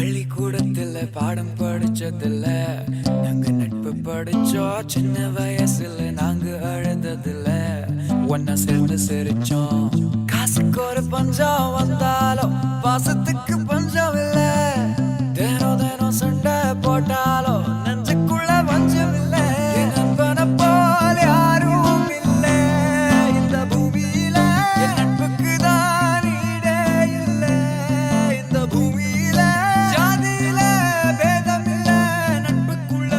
பள்ளிக்கூடத்துல பாடம் படிச்சதில்ல, நாங்க நட்பு படிச்சோம். சின்ன வயசுல நாங்க அழுததில்ல, ஒன்னா சேர்ந்து சிரிச்சோம். காசுக்கு ஒரு பஞ்சம் வந்தாலும் பாசத்துக்கு பஞ்சம் இல்ல. தினம் தினம் சண்டை போட்டாலும் நெஞ்சுக்குள்ள பஞ்சம் இல்ல. என் நண்பனை போல யாரும் இல்ல இந்த பூமியில. என் நட்புக்கு தான் ஈடே இல்ல இந்த பூமியில. ஜாதியில பேதம் இல்ல நட்புக்குள்ள.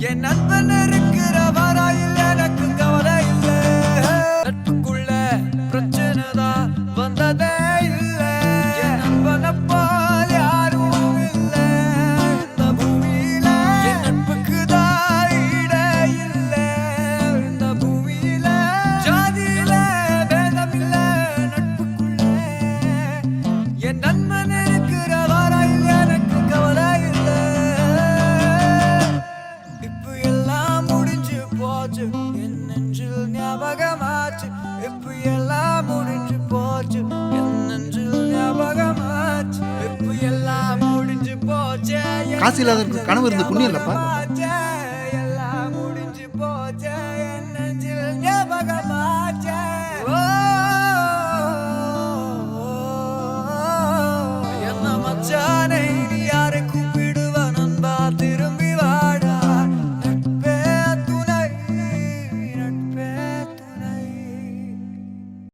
என் நண்பன் இருக்கிற வரையில் எனக்கு கவலை இல்ல. நட்புக்குள்ள பிரச்சனை தான் வந்ததே இல்ல. என் நண்பனை போல யாரும் இல்ல இந்த பூமியில. என் நட்புக்கு தான் ஈடே இல்ல இந்த பூமியில. ஜாதியில பேதம் இல்ல நட்புக்குள்ள. என் நண்பன் இருக்கிற வரையில் எனக்கு கவலை இல்ல. இப்ப எல்லாம் முடிஞ்சு போச்சு, என் நெஞ்சில் ஞாபகமாச்சு. இப்ப எல்லாம் முடிஞ்சு போச்சு, என் நெஞ்சில் ஞாபகமாச்சு. இப்ப எல்லாம் முடிஞ்சு போச்சு. காசு இல்லாதவருக்கு கனவு இருந்து புண்ணியம் இல்லப்பா.